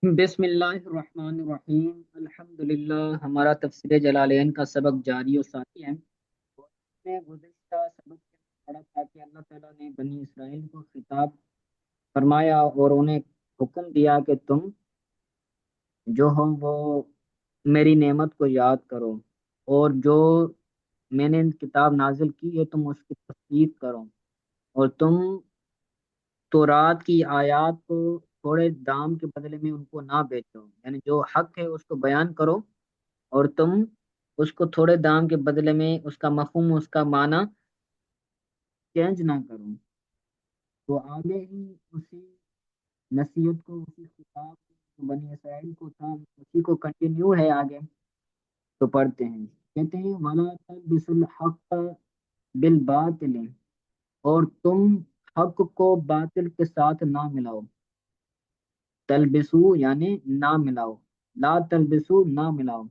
بسم اللہ الرحمن الرحیم الحمدللہ۔ ہمارا تفسیر جلالین کا سبق جاری و ساری ہے۔ اور اس میں گزشتہ سبق کے اندر پڑھا تھا کہ اللہ تعالیٰ نے بنی اسرائیل کو خطاب فرمایا اور انہیں حکم دیا کہ تم جو ہو وہ میری نعمت کو یاد کرو، اور جو میں نے کتاب نازل کی ہے تم اس کی تصدیق کرو، اور تم تورات کی آیات کو تھوڑے دام کے بدلے میں ان کو نہ بیچو، یعنی جو حق ہے اس کو بیان کرو، اور تم اس کو تھوڑے دام کے بدلے میں اس کا مفہوم، اس کا معنی چینج نہ کرو۔ تو آگے ہی اسی نصیحت کو، اسی خطاب کو جو بنی اسرائیل کو تھا، اسی کو کنٹینیو ہے آگے۔ تو پڑھتے ہیں، کہتے ہیں وَلَا تَلْبِسُوا الْحَقَّ بِالْبَاطِلِ، اور تم حق کو باطل کے ساتھ نہ ملاؤ۔ تلبسو یعنی نہ ملاؤ، لا تلبسو نہ ملاؤ،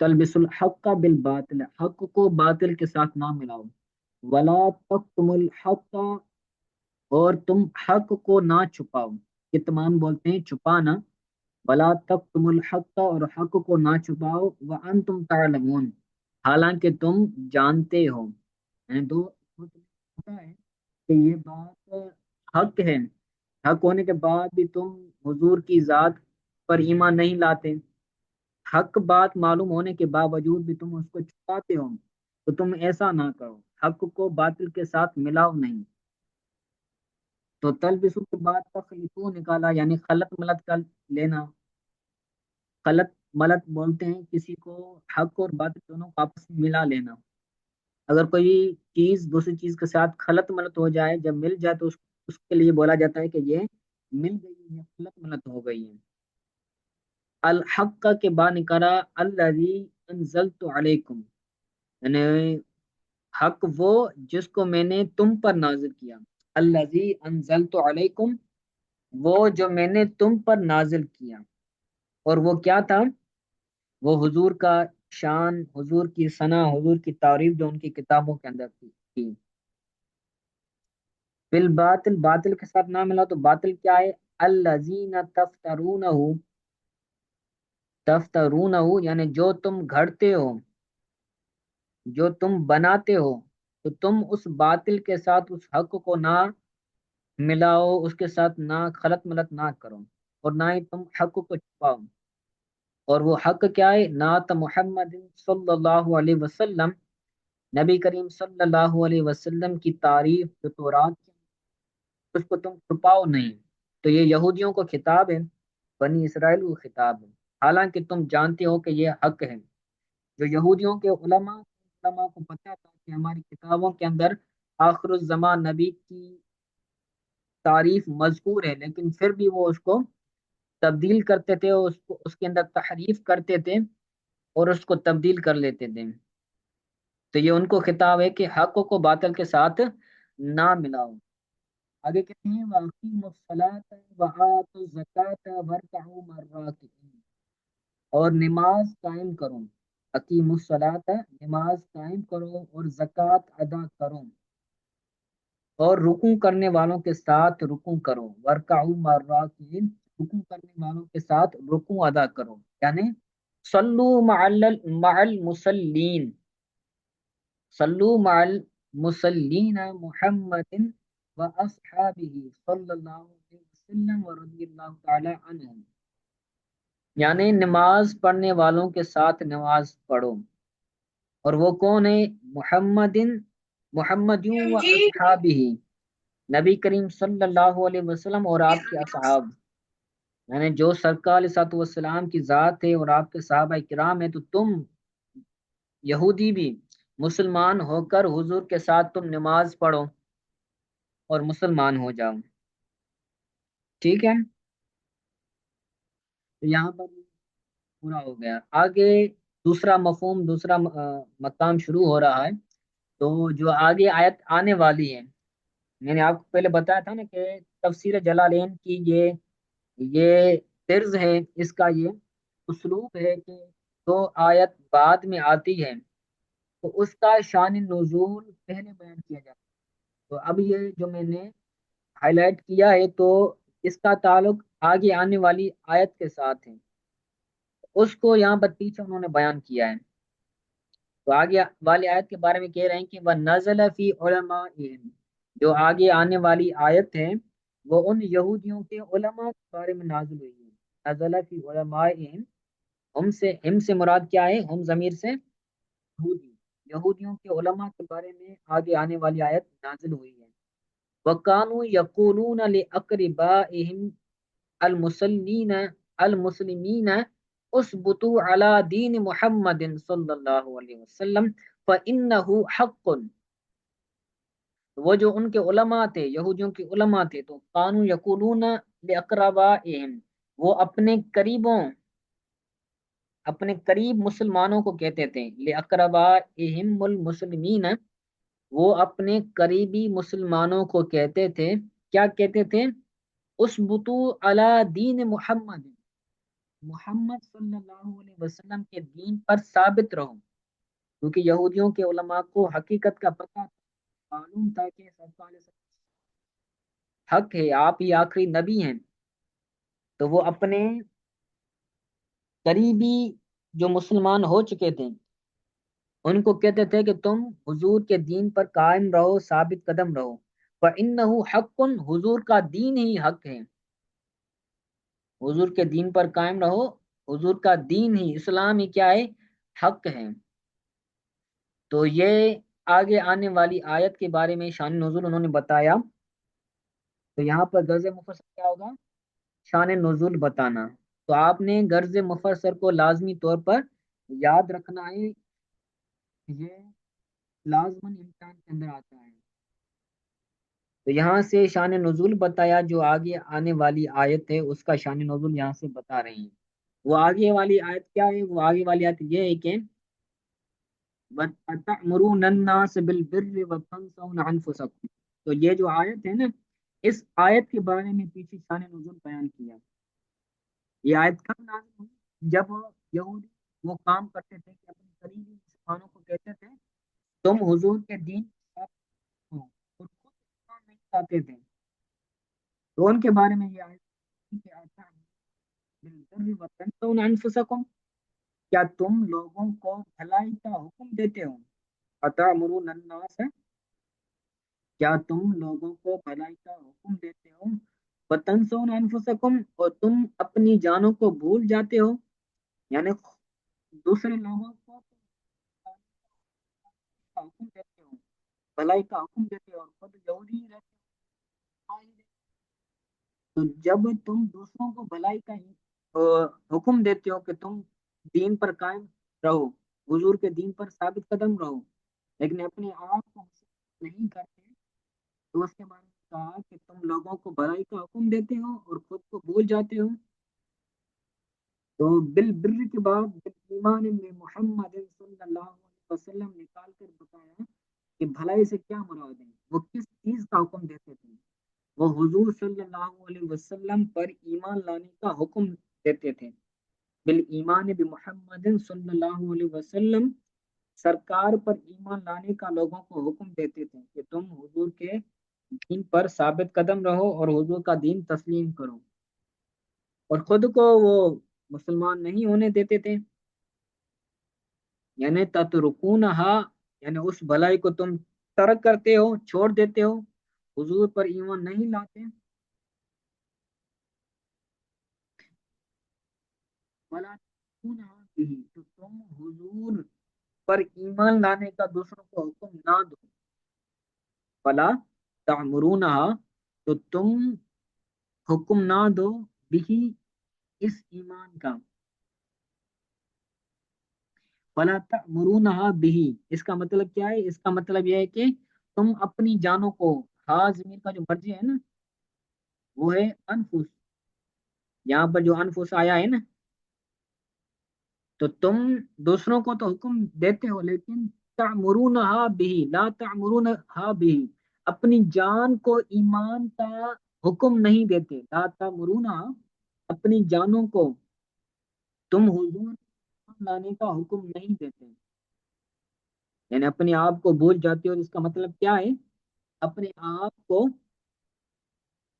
تلبس الحق بالباطل حق کو باطل کے ساتھ نہ ملاؤ، ولا تکتم الحق، اور تم حق کو نہ چھپاؤ، کتمان بولتے ہیں چھپانا، ولا تکتم الحق، اور حق کو نہ چھپاؤ، وانتم تعلمون، حالانکہ تم جانتے ہو، یعنی تمہیں پتہ ہے کہ یہ بات حق ہے، حق ہونے کے بعد بھی تم حضور کی ذات پر ایمان نہیں لاتے، حق بات معلوم ہونے کے باوجود بھی تم اس کو چھپاتے ہو، تو تم ایسا نہ کرو، حق کو باطل کے ساتھ ملاؤ نہیں۔ تو تلبسو کے بعد تخلیطو نکالا، یعنی خلط ملط کر لینا، خلط ملط بولتے ہیں کسی کو حق اور باطل دونوں کو آپس میں ملا لینا۔ اگر کوئی چیز دوسری چیز کے ساتھ خلط ملط ہو جائے، جب مل جائے تو اس کے لیے بولا جاتا ہے کہ یہ مل گئی ہے، خلط ملط ہو گئی ہے۔ الحق کے بعد نکالا الذی انزلت علیکم، یعنی حق وہ جس کو میں نے تم پر نازل کیا، الذی انزلت علیکم، وہ جو میں نے تم پر نازل کیا، اور وہ کیا تھا؟ وہ حضور کا شان، حضور کی ثنا، حضور کی تعریف جو ان کی کتابوں کے اندر تھی۔ بالباطل باطل کے ساتھ نہ ملا، تو باطل کیا ہے؟ الذین تفترونہ، تفترونہ یعنی جو تم گھڑتے ہو، جو تم بناتے ہو، تو تم اس باطل کے ساتھ اس حق کو نہ ملاؤ، اس کے ساتھ نہ خلط ملط نہ کرو، اور نہ ہی تم حق کو چھپاؤ۔ اور وہ حق کیا ہے؟ نعت محمد صلی اللہ علیہ وسلم، نبی کریم صلی اللہ علیہ وسلم کی تعریف جو تورات کی، اس کو تم چھپاؤ نہیں۔ تو یہ یہودیوں کو خطاب ہے، بنی اسرائیل کو خطاب ہے، حالانکہ تم جانتے ہو کہ یہ حق ہے۔ جو یہودیوں کے علماء کو پتہ تھا کہ ہماری کتابوں کے اندر آخر الزمان نبی کی تعریف مذکور ہے، لیکن پھر بھی وہ اس کو تبدیل کرتے تھے، اس کو اس کے اندر تحریف کرتے تھے، اور اس کو تبدیل کر لیتے تھے۔ تو یہ ان کو خطاب ہے کہ حق کو باطل کے ساتھ نہ ملاؤ۔ آگے کہتے ہیں وَأَقِیمُوا الصَّلَاةَ وَآتُوا الزَّکَاةَ وَارْکَعُوا مَعَ الرَّاکِعِینَ، اور نماز قائم کرو، اقیم الصلاۃ نماز قائم کرو، اور زکوٰۃ ادا کرو، اور رکوع کرنے والوں کے ساتھ رکوع کرو، ورکعوا مع الراکعین، رکوع کرنے والوں کے ساتھ رکوع ادا کرو، یعنی صلو مع المصلین، صلو مع المصلین محمد و اصحابہ صلی اللہ علیہ وسلم و رضی اللہ تعالی عنہم، یعنی نماز پڑھنے والوں کے ساتھ نماز پڑھو، اور وہ کون ہے؟ محمد و اصحابہ، نبی کریم صلی اللہ علیہ وسلم اور آپ کے اصحاب، یعنی جو سرکار علیہ الصلوۃ والسلام کی ذات ہے اور آپ کے صحابہ کرام ہیں، تو تم یہودی بھی مسلمان ہو کر حضور کے ساتھ تم نماز پڑھو اور مسلمان ہو جاؤ، ٹھیک ہے؟ تو یہاں پر پورا ہو گیا۔ آگے دوسرا مفہوم، دوسرا مقام شروع ہو رہا ہے۔ تو جو آگے آیت آنے والی ہے، میں نے آپ کو پہلے بتایا تھا نا کہ تفسیر جلالین کی یہ طرز ہے، اس کا یہ اسلوب ہے کہ جو آیت بعد میں آتی ہے تو اس کا شان نزول پہلے بیان کیا جاتا ہے۔ تو اب یہ جو میں نے ہائی لائٹ کیا ہے تو اس کا تعلق آگے آنے والی آیت کے ساتھ ہے، اس کو یہاں پر پیچھے انہوں نے بیان کیا ہے۔ تو آگے والی آیت کے بارے میں کہہ رہے ہیں کہ وَنَزَلَ فِي عُلَمَائِهِمْ، جو آگے آنے والی آیت ہے وہ ان یہودیوں کے علماء کے بارے میں نازل ہوئی ہے۔ نزل فی علمائہم، ہم سے مراد کیا ہے؟ ہم ضمیر سے یہودی، یہودیوں کے علماء کے بارے میں آگے آنے والی آیت نازل ہوئی ہے۔ وَكَانُوا يَقُولُونَ لِأَقْرِبَائِهِمْ المسلمین اثبتوا علی دین محمد صلی اللہ علیہ وسلم فإنہ حق۔ وہ جو ان کے علماء تھے، یہودیوں کے علماء تھے، تو قانو یقولون لأقربائہم، وہ اپنے قریب مسلمانوں کو کہتے تھے، لأقربائہم المسلمین، وہ اپنے قریبی مسلمانوں کو کہتے تھے، کیا کہتے تھے؟ اسبتو علی دین محمد، محمد صلی اللہ علیہ وسلم کے دین پر ثابت رہو، کیونکہ یہودیوں کے علماء کو حقیقت کا پتہ معلوم تھا کہ سرکار علیہ وسلم حق ہے، آپ ہی آخری نبی ہیں، تو وہ اپنے قریبی جو مسلمان ہو چکے تھے ان کو کہتے تھے کہ تم حضور کے دین پر قائم رہو، ثابت قدم رہو، فَإِنَّهُ حَقٌّ، حضور کا دین ہی حق ہے، حضور کے دین پر قائم رہو، حضور کا دین ہی، اسلام ہی کیا ہے؟ حق ہے۔ تو یہ آگے آنے والی آیت کے بارے میں شان نزول انہوں نے بتایا۔ تو یہاں پر غرض مفسر کیا ہوگا؟ شان نزول بتانا۔ تو آپ نے غرض مفسر کو لازمی طور پر یاد رکھنا ہے، یہ لازماً امتحان کے اندر آتا ہے۔ تو یہاں سے شان نزول بتایا، جو آگے آنے والی آیت ہے اس کا شان نزول یہاں سے بتا رہے ہیں۔ وہ آگے والی آیت کیا ہے؟ وہ آگے والی آیت یہ ہے کہ وَتَأْمُرُونَ النَّاسَ بِالْبِرِّ وَتَنْسَوْنَ أَنفُسَكُمْ، تو یہ جو آیت ہے نا، اس آیت کے بارے میں پیچھے شان نزول بیان کیا۔ یہ آیت کب نازل ہوئی؟ جب یہودی وہ کام کرتے تھے کہ اپنے قریبی مسلمانوں کو کہتے تھے تم حضور کے دین پر ہو، اور خود اسلام نہیں لاتے تھے، تو ان کے بارے میں یہ آیت کہ بِالْبِرِّ وَتَنْسَوْنَ أَنفُسَكُمْ، کیا تم لوگوں کو بھلائی کا حکم دیتے ہو؟ اَتَأْمُرُونَ النَّاسَ، کیا تم لوگوں کو بھلائی کا حکم دیتے ہو؟ وَتَنْسَوْنَ أَنفُسَكُمْ، اور تم اپنی جانوں کو بھول جاتے ہو، یعنی دوسرے لوگوں کو حکم دیتے ہو، بھلائی کا حکم دیتے ہو، اور خود یہودی ہی رہتے ہو۔ تو جب تم دوسروں کو بھلائی کا حکم دیتے ہو کہ تم دین پر قائم رہو، حضور کے دین پر ثابت قدم رہو، لیکن اپنے آپ کو نہیں کرتے، تو اس کے بارے میں کہا کہ تم لوگوں کو بھلائی کا حکم دیتے ہو اور خود کو بھول جاتے ہو۔ تو بالبر کے بعد ایمان میں محمد صلی اللہ علیہ وسلم نکال کر بتایا کہ بھلائی سے کیا مراد ہے، وہ کس چیز کا حکم دیتے تھے؟ وہ حضور صلی اللہ علیہ وسلم پر ایمان لانے کا حکم دیتے تھے، بالایمان بمحمد صلی اللہ علیہ وسلم، سرکار پر ایمان لانے کا لوگوں کو حکم دیتے تھے کہ تم حضور کے دین پر ثابت قدم رہو اور حضور کا دین تسلیم کرو، اور خود کو وہ مسلمان نہیں ہونے دیتے تھے، یعنی تترکونہا، یعنی اس بھلائی کو تم ترک کرتے ہو، چھوڑ دیتے ہو، حضور پر ایمان نہیں لاتے، ولا تکونہا بھی، تو تم حضور پر ایمان لانے کا دوسروں کو حکم نہ دو، فلا تعمرونہا، تو تم حکم نہ دو، بھی، اس ایمان کا، فلا تأمرونها به، اس کا مطلب کیا ہے؟ اس کا مطلب یہ ہے کہ تم اپنی جانوں کو، ہاں زمین کا جو مرجع ہے نا وہ ہے انفس، یہاں پر جو انفس آیا ہے نا، تو تم دوسروں کو تو حکم دیتے ہو لیکن تعمرونها به، لا تعمرونها به، اپنی جان کو ایمان کا حکم نہیں دیتے، لا تعمرونها، اپنی جانوں کو تم حضور لانے کا حکم نہیں دیتے، یعنی اپنے آپ کو بھول جاتے ہو، اس کا مطلب کیا ہے؟ اپنے آپ کو